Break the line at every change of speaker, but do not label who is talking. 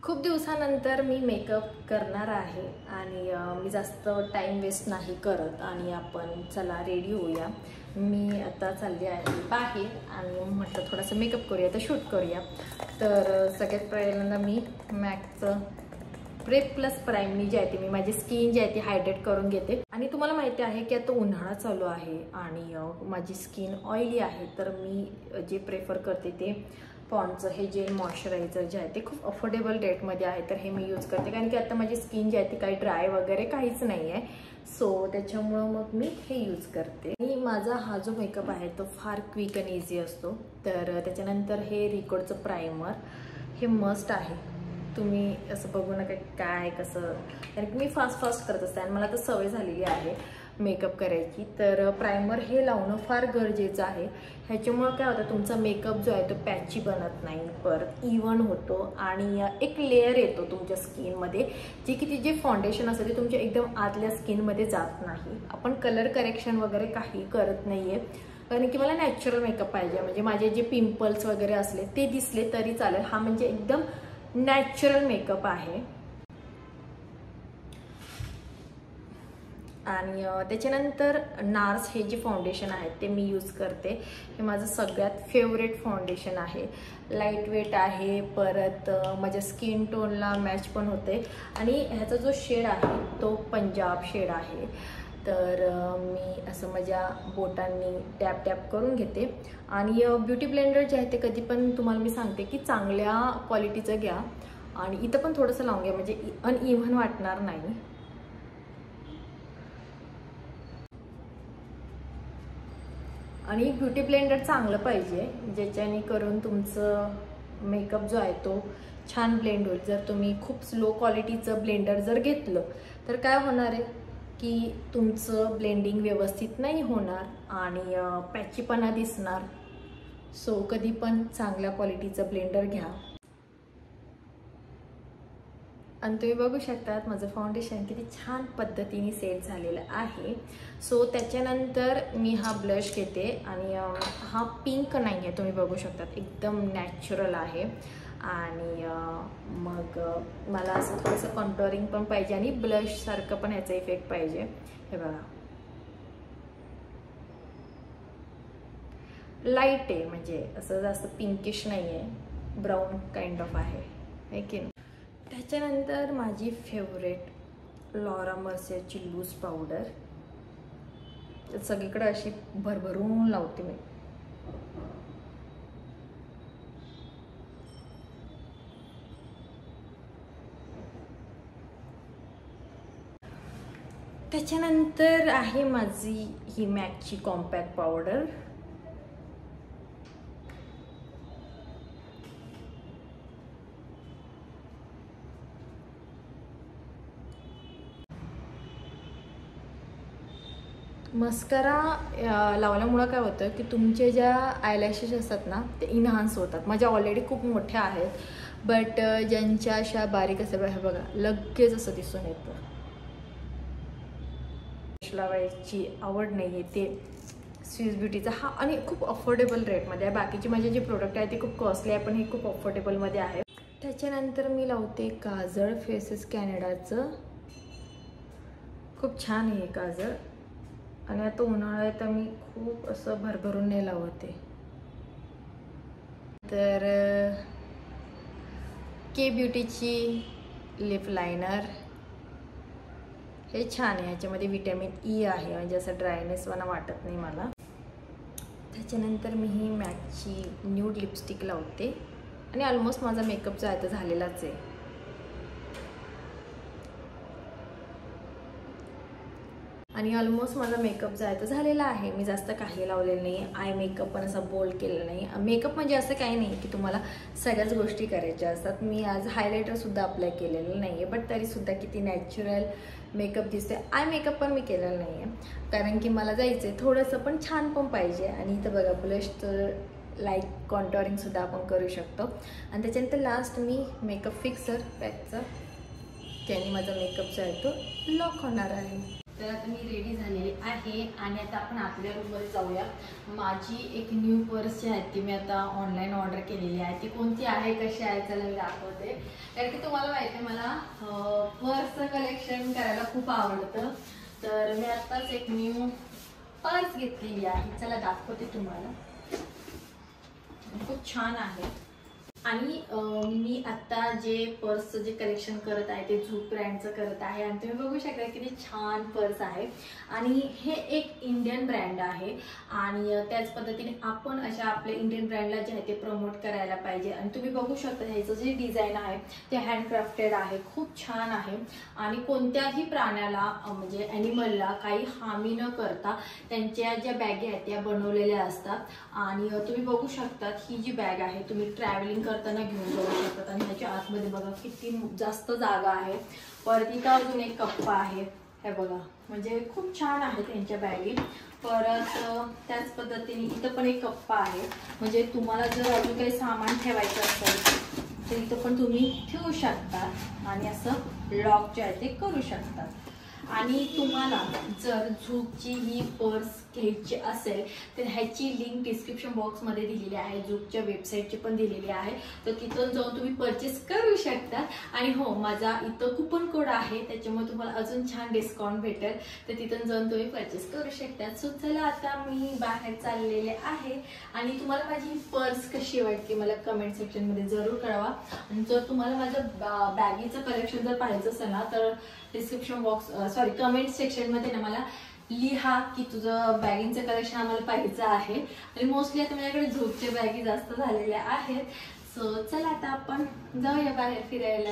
खूप दिवसानंतर मी मेकअप करणार आहे आणि मी जास्त टाइम वेस्ट नाही करत आणि आपण चला रेडी होऊया। मी आता चालली आहे बाहेर आणि म्हटलं थोडासा मेकअप करूया तर शूट करूया। तर सगळ्यात पहिल्यांदा मी मॅकचं प्रेप प्लस प्राइमनी जी आहे ती मी माझी स्किन जी आहे ती हायड्रेट करून घेते। आणि तुम्हाला माहिती आहे की आता उन्हाळा चालू आहे आणि माझी स्किन ऑइली आहे, तर मी जे प्रेफर करते ते पॉन्डचं हे जेल मॉइश्चरायझर जे आहे ते खूप अफोर्डेबल रेटमध्ये आहे, तर हे मी यूज करते कारण की आता माझी स्किन जी आहे ती काही ड्राय वगैरे काहीच नाही आहे, सो त्याच्यामुळं मग मी हे यूज करते। आणि माझा हा जो मेकअप आहे तो फार क्विक अँड इझी असतो। तर त्याच्यानंतर हे रिकोडचं प्रायमर हे मस्ट आहे। तुम्ही असं बघू नका काय कसं, कारण की मी फास्ट करत असते आणि मला तर सवय झालेली आहे मेकअप करायची। तर प्रायमर हे लावणं फार गरजेचं आहे। ह्याच्यामुळे काय होतं, तुमचा मेकअप जो आहे तो पॅची बनत नाही, परत इव्हन होतो आणि एक लेअर येतो तुमच्या स्किनमध्ये, जी की ती जे फाउंडेशन असतं ते तुमच्या एकदम आतल्या स्किनमध्ये जात नाही। आपण कलर करेक्शन वगैरे काही करत नाही आहे, कारण की मला नॅचरल मेकअप पाहिजे। म्हणजे माझे जे पिंपल्स वगैरे असले ते दिसले तरी चालेल, हा म्हणजे एकदम नॅचरल मेकअप आहे। आणि त्याच्यानंतर नार्स हे जे फाउंडेशन आहे ते मी यूज करते। हे माझं सगळ्यात फेवरेट फाउंडेशन आहे, लाईट वेट आहे, परत माझ्या स्किन टोनला मॅच पण होते आणि ह्याचा जो शेड आहे तो पंजाब शेड आहे। तर मी असं माझ्या बोटांनी टॅप टॅप करून घेते आणि ब्युटी ब्लेंडर जे आहे ते कधी पण तुम्हाला मी सांगते की चांगल्या क्वालिटीचं घ्या आणि इथं पण थोडंसं लावून घ्या म्हणजे अनइव्हन वाटणार नाही। आणि ब्युटी ब्लेंडर चांगलं पाहिजे ज्याच्याने करून तुमचं मेकअप जो आहे तो छान ब्लेंड होईल। जर तुम्ही खूप स्लो क्वालिटीचं ब्लेंडर जर घेतलं तर काय होणार आहे की तुमचं ब्लेंडिंग व्यवस्थित नाही होणार आणि पॅचीपणा दिसणार। सो कधी पण चांगल्या क्वालिटीचं ब्लेंडर घ्या। आणि तुम्ही बघू शकतात माझं फाउंडेशन किती छान पद्धतीने सेट झालेलं आहे। सो त्याच्यानंतर मी हा ब्लश घेते आणि हा पिंक नाही आहे, तुम्ही बघू शकतात एकदम नॅचरल आहे। आणि मग मला असं थोडंसं कंटोरिंग पण पाहिजे आणि ब्लश सारखं पण ह्याचा इफेक्ट पाहिजे। हे बघा लाईट आहे, म्हणजे असं जास्त पिंकिश नाही आहे, ब्राऊन काइंड ऑफ आहे की नाही। त्याच्यानंतर माझी फेवरेट लॉरा मर्सियरची लूज पावडर सगळीकडे अशी भरभरून लावते मी। त्याच्यानंतर आहे माझी ही मॅकची कॉम्पॅक्ट पावडर। मस्करा लावल्यामुळं काय होतं की तुमचे ज्या आयलॅशेस असतात ना ते इन्हान्स होतात। माझ्या ऑलरेडी खूप मोठ्या आहेत, बट ज्यांच्या अशा बारीक असं हे बघा लगेच असं दिसून येतं। लावायची आवड नाही आहे ते स्विस ब्युटीचा हा आणि खूप अफोर्डेबल रेटमध्ये आहे। बाकीचे माझे जे प्रोडक्ट आहे ते खूप कॉस्टली आहे, पण हे खूप अफोर्डेबलमध्ये आहे। त्याच्यानंतर मी लावते काजळ फेसेस कॅनडाचं, खूप छान आहे काजळ। आणि आता उन्हाळा आहे तर मी खूप असं भरभरून नाही लावते। तर के ब्युटीची लिप लायनर हे छान आहे, ह्याच्यामध्ये विटॅमिन ई आहे, म्हणजे असं ड्रायनेस वाटत नाही मला। त्याच्यानंतर मी ही मॅकची न्यूड लिपस्टिक लावते आणि ऑलमोस्ट माझा मेकअप जो आहे तो झालेलाच आहे। आणि ऑलमोस्ट माझा मेकअप जो आहे तो झालेला आहे। मी जास्त काही लावलेलं नाही, आय मेकअप पण असं बोल्ड केलेलं नाही। मेकअप म्हणजे असं काही नाही की तुम्हाला सगळ्याच गोष्टी करायच्या असतात। मी आज हायलायटरसुद्धा अप्लाय केलेलं नाही आहे, बट तरीसुद्धा किती नॅचरल मेकअप दिसते। आय मेकअप पण मी केलेलं नाही आहे कारण की मला जायचं आहे थोडंसं पण छान पण पाहिजे। आणि इथं बघा ब्लश तर लाईट कॉन्टोरिंगसुद्धा आपण करू शकतो। आणि त्याच्यानंतर लास्ट मी मेकअप फिक्सर पॅकचा, त्याने माझा मेकअप जो आहे तो लॉक होणार आहे। तर आता मी रेडी झालेली आहे आणि आता आपण आपल्या रूममध्ये जाऊया. माझी एक न्यू पर्स जी आहे ती मी आता ऑनलाईन ऑर्डर केलेली आहे. ती कोणती आहे, कशी आहे, चला मी दाखवते. कारण की तुम्हाला माहिती आहे मला पर्सचं कलेक्शन करायला खूप आवडतं. तर मी आत्ताच एक न्यू पर्स घेतलेली आहे, चला दाखवते तुम्हाला. खूप छान आहे. आणि मी आता जे पर्सचं जे कलेक्शन करत आहे ते झूक ब्रँडचं करत आहे आणि तुम्ही बघू शकता किती छान पर्स आहे. आणि हे एक इंडियन ब्रँड आहे आणि त्याच पद्धतीने आपण अशा आपल्या इंडियन ब्रँडला जे आहे ते प्रमोट करायला पाहिजे. आणि तुम्ही बघू शकता ह्याचं जे डिझाईन आहे ते हँडक्राफ्टेड आहे, खूप छान आहे. आणि कोणत्याही प्राण्याला म्हणजे ॲनिमलला काही हानी न करता त्यांच्या ज्या बॅगी आहेत त्या बनवलेल्या असतात. आणि तुम्ही बघू शकता ही जी बॅग आहे तुम्ही ट्रॅव्हलिंग करताना घेऊन जाऊ शकतात. आणि ह्याच्या आतमध्ये बघा किती जास्त जागा आहे. परत इथं अजून एक कप्पा आहे, हे बघा, म्हणजे खूप छान आहे त्यांच्या बॅगीत. परत त्याच पद्धतीने इथं पण एक कप्पा आहे, म्हणजे तुम्हाला जर अजून काही सामान ठेवायचं असेल तर इथं पण तुम्ही ठेवू शकता आणि असं लॉक जे आहे ते करू शकता. आणि तुम्हाला जर झूकची ही पर्स घ्यायची असेल तर ह्याची लिंक डिस्क्रिप्शन बॉक्समध्ये दिलेली आहे, झूकच्या वेबसाईटची पण दिलेली आहे. तर तिथून जाऊन तुम्ही परचेस करू शकता. आणि हो, माझा इथं कुपन कोड आहे त्याच्यामुळे तुम्हाला अजून छान डिस्काउंट भेटेल. तर तिथून जाऊन तुम्ही परचेस करू शकता. सो चला आता मी बाहेर चाललेले आहे. आणि तुम्हाला माझी पर्स कशी वाटते मला कमेंट सेक्शनमध्ये जरूर कळवा. आणि जर तुम्हाला माझं बॅगीचं कलेक्शन जर पाहायचं असेल ना तर डिस्क्रिप्शन बॉक्स कमेंट सेक्शनमध्ये ना मला लिहा की तुझं बॅगिंगचं कलेक्शन आम्हाला पाहायचं आहे. आणि मोस्टली आता माझ्याकडे झूकच्या बॅगी जास्त झालेल्या आहेत. सो चला आता आपण जाऊया बाहेर फिरायला.